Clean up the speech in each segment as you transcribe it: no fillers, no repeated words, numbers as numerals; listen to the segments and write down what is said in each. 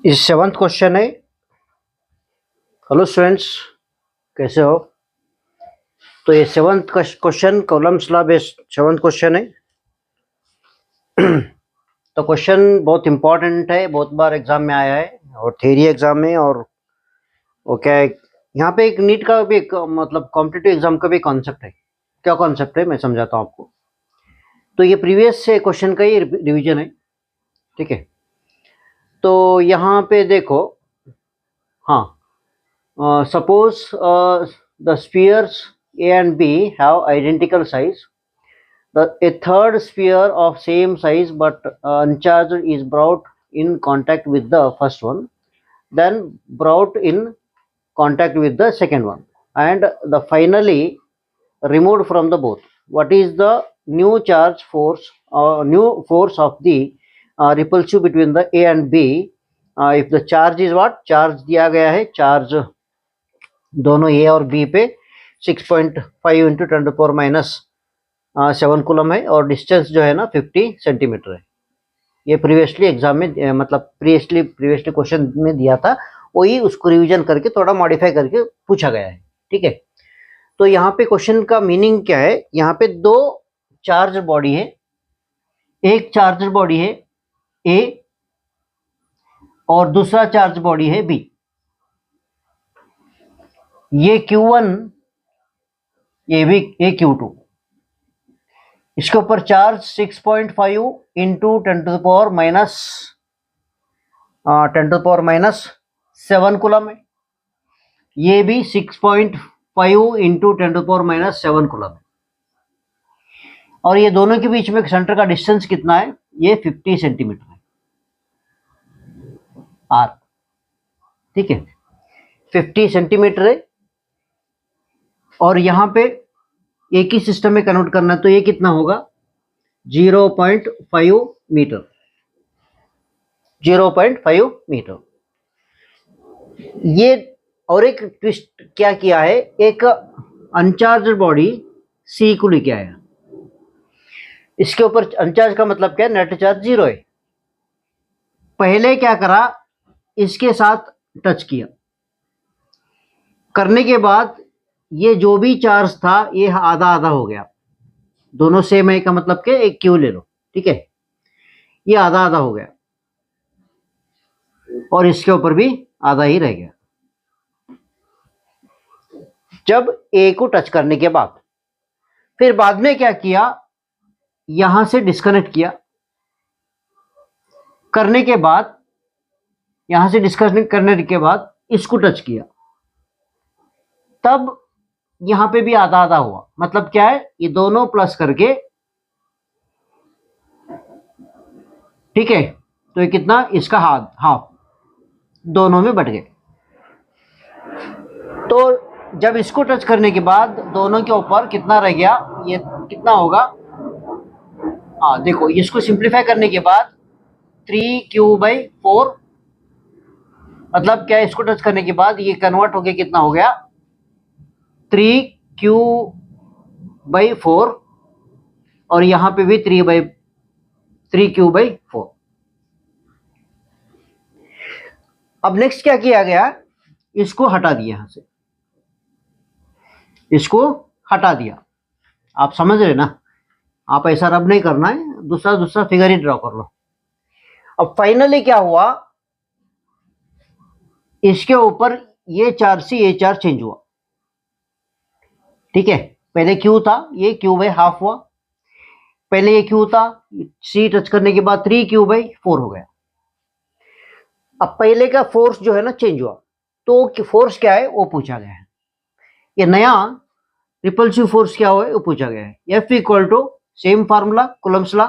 ये seventh question है। Hello students, कैसे हो? तो ये seventh question columns law based seventh question है। तो क्वेश्चन बहुत इंपॉर्टेंट है, बहुत बार एग्जाम में आया है और थ्योरी एग्जाम में। और वो क्या है, यहाँ पे एक नीट का भी एक मतलब कॉम्पिटिटिव एग्जाम का भी कॉन्सेप्ट है। क्या कॉन्सेप्ट है मैं समझाता हूँ आपको। तो ये प्रीवियस से क्वेश्चन का ही रिवीजन है, ठीक है। तो यहाँ पे देखो, हाँ, suppose the spheres A and B have identical size. A third sphere of same size but uncharged is brought in contact with the first one, then brought in contact with the second one, and the finally removed from the both. What is the new charge force or new force of the repulsive between the A and B? If the charge is what? Charge दिया गया है, charge दोनों ए और B पे 6.5 into 10⁻⁷ coulomb है और distance जो है ना 50 सेंटीमीटर है। ये प्रीवियसली एग्जाम में मतलब प्रीवियसली क्वेश्चन में दिया था, वही उसको रिवीजन करके थोड़ा मॉडिफाई करके पूछा गया है, ठीक है। तो यहाँ पे क्वेश्चन का मीनिंग क्या है, यहाँ पे दो चार्ज बॉडी है, एक चार्ज बॉडी है ए और दूसरा चार्ज बॉडी है बी। ये Q1, ये भी ये Q2। इसके ऊपर चार्ज 6.5 इंटू 10⁻⁷ कूलम है। ये भी 6.5 इंटू 10⁻⁷ कूलम है। और ये दोनों के बीच में सेंटर का डिस्टेंस कितना है? ये 50 सेंटीमीटर है, आर, ठीक है। 50 सेंटीमीटर है और यहाँ पे एक ही सिस्टम में कन्वर्ट करना है, तो ये कितना होगा? 0.5 मीटर। 0.5 मीटर। ये और एक ट्विस्ट क्या किया है, एक अनचार्ज बॉडी सी को लेके आया। इसके ऊपर अनचार्ज का मतलब क्या है? नेट चार्ज 0 है। पहले क्या करा, इसके साथ टच किया, करने के बाद ये जो भी चार्ज था ये आधा आधा हो गया। दोनों सेम है का मतलब के एक क्यू ले लो, ठीक है। ये आधा आधा हो गया और इसके ऊपर भी आधा ही रह गया। जब ए को टच करने के बाद फिर बाद में क्या किया, यहां से डिस्कनेक्ट किया, करने के बाद यहां से डिस्कनेक्ट करने के बाद इसको टच किया, तब यहां पे भी आधा आधा हुआ। मतलब क्या है, ये दोनों प्लस करके, ठीक है। तो ये कितना, इसका हाफ दोनों में बट गए। तो जब इसको टच करने के बाद दोनों के ऊपर कितना रह गया, ये कितना होगा? हाँ देखो, इसको सिंप्लीफाई करने के बाद 3Q/4, मतलब क्या है, इसको टच करने के बाद ये कन्वर्ट हो गया, कितना हो गया? 3Q/4 और यहां पे भी 3Q/4। अब नेक्स्ट क्या किया गया, इसको हटा दिया, यहां से इसको हटा दिया। आप समझ रहे ना? आप ऐसा रब नहीं करना है, दूसरा फिगर ही ड्रॉ कर लो। अब फाइनली क्या हुआ, इसके ऊपर ये चार्ज से ये चार्ज चेंज हुआ, ठीक है। पहले Q था, ये Q/2 हुआ। पहले ये Q था, C टच करने के बाद 3Q/4 हो गया। अब पहले का फोर्स जो है ना चेंज हुआ, तो फोर्स क्या है वो पूछा गया है। ये नया रिपल्सिव फोर्स क्या हुआ है वो पूछा गया है। F equal to same formula coulomb's law,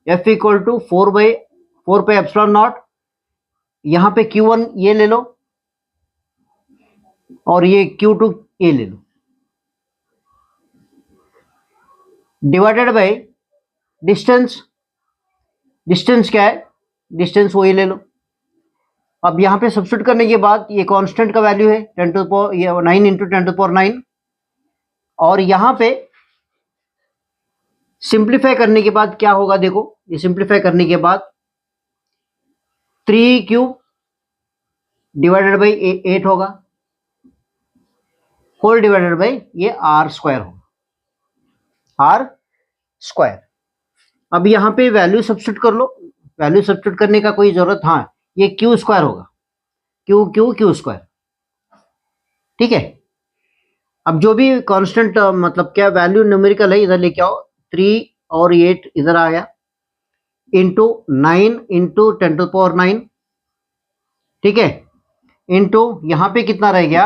F equal to 4/4πε0। यहां पे Q1 ये ले लो और ये Q2 ये ले लो, डिवाइडेड बाय डिस्टेंस। डिस्टेंस क्या है? डिस्टेंस वही ले लो। अब यहां पे सब्स्टिट्यूट करने के बाद ये कांस्टेंट का वैल्यू है 9 इंटू 10⁹ और यहां पे सिंप्लीफाई करने के बाद क्या होगा, देखो ये सिंप्लीफाई करने के बाद 3Q डिवाइडेड बाई 8 होगा, होल डिवाइडेड बाई ये आर स्क्वायर होगा, आर स्क्वायर। अब यहाँ पे वैल्यू सब्स्टिट्यूट कर लो, वैल्यू सब्स्टिट्यूट करने का कोई जरूरत, हाँ ये क्यू स्क्वायर होगा, क्यू क्यू क्यू स्क्वायर, ठीक है। अब जो भी कांस्टेंट मतलब क्या वैल्यू न्यूमेरिकल है इधर लेके आओ, 3 और 8 इधर आ गया, इंटू 9 इंटू 10⁹9, ठीक है, इंटू यहाँ पे कितना रह गया,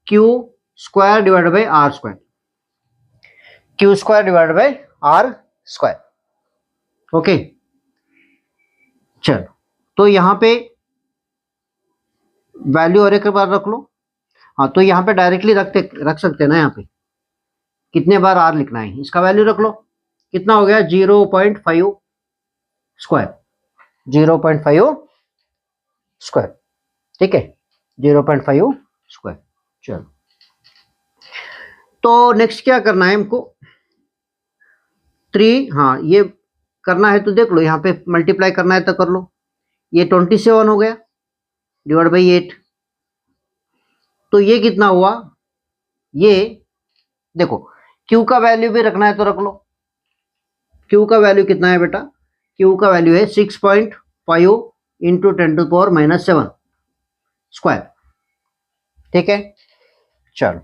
Q square divided by R square, Q square divided by R square, okay. चलो तो यहाँ पे वैल्यू और एक बार रख लो, हाँ तो यहाँ पे डायरेक्टली रख सकते हैं ना, यहाँ पे कितने बार आर लिखना है इसका वैल्यू रख लो, कितना हो गया 0.5 स्क्वायर, 0.5 स्क्वायर, ठीक है, 0.5 स्क्वायर। चलो तो नेक्स्ट क्या करना है हमको, 3, हाँ ये करना है तो देख लो, यहाँ पे मल्टीप्लाई करना है तो कर लो, ये 27 हो गया डिवाइड बाई 8, तो ये कितना हुआ, ये देखो Q का वैल्यू भी रखना है तो रख लो, Q का वैल्यू कितना है बेटा, Q का वैल्यू है 6.5 इंटू 10⁻⁻7 स्क्वायर, ठीक है। चलो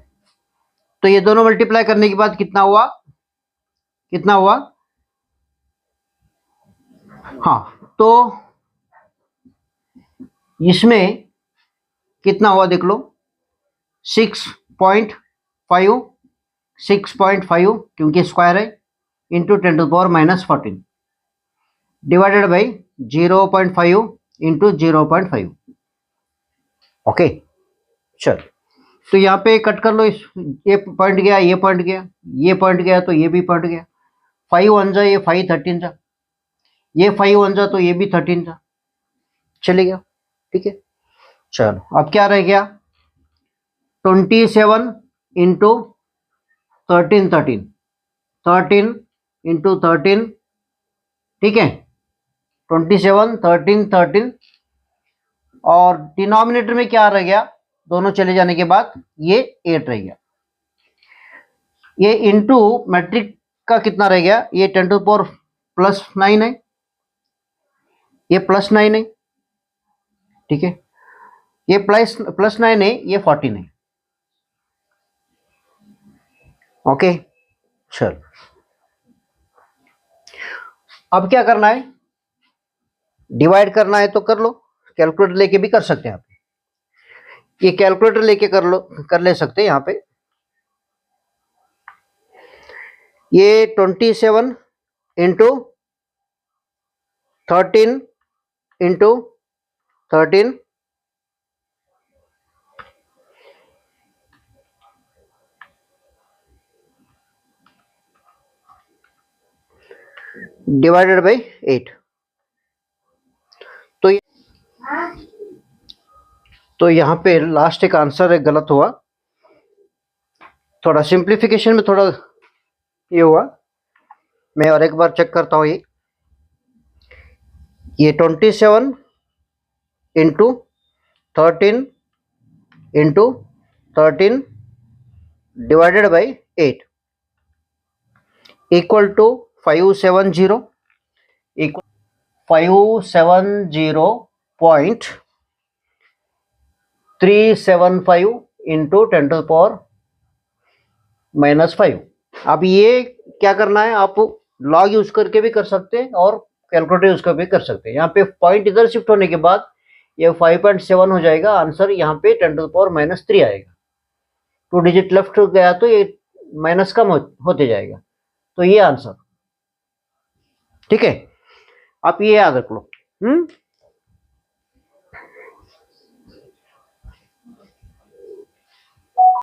तो ये दोनों मल्टीप्लाई करने के बाद कितना हुआ, कितना हुआ, हाँ तो इसमें कितना हुआ देख लो, 6.5 क्योंकि स्क्वायर है, into 10⁻⁻14 divided by 0.5 into 0.5, okay. चलो तो यहाँ पे कट कर लो, इस ये पॉइंट गया, ये पॉइंट गया, ये पॉइंट गया, तो ये भी पॉइंट गया, 5 वन जा, ये 5 13 जा, ये 5 वन जा, तो ये भी 13 जा, चले गया, ठीक है। चलो अब क्या रह गया, 27 इंटू 13 इंटू 13, ठीक है, 27 13 और डिनोमिनेटर में क्या रह गया, दोनों चले जाने के बाद ये 8 रह गया, ये इंटू मैट्रिक का कितना रह गया, ये 10⁻+9 है, ये +9 है, ठीक है, ये +9 है, ये 14 है, ओके। चलो अब क्या करना है, डिवाइड करना है तो कर लो, कैलकुलेटर लेके भी कर सकते हैं आप, ये कैलकुलेटर लेके कर लो, कर ले सकते हैं यहाँ पे, ये 27 इंटू 13 इंटू 13 डिवाइडेड बाई 8, तो यहाँ पे लास्ट एक आंसर है गलत हुआ, थोड़ा सिंप्लीफिकेशन में थोड़ा ये हुआ, मैं और एक बार चेक करता हूँ, ये 27 into 13 into 13 divided by 8 equal to 570, equal 570.375 into 10⁻⁻5। अब ये क्या करना है, आप लॉग यूज करके भी कर सकते हैं और कैलकुलेटर यूज करके भी कर सकते हैं, यहाँ पे पॉइंट इधर शिफ्ट होने के बाद ये 5.7 हो जाएगा, आंसर यहाँ पे 10⁻⁻3 आएगा, 2 डिजिट लेफ्ट गया तो ये माइनस कम होते जाएगा, तो ये आंसर, ठीक है, आप ये याद रख लो।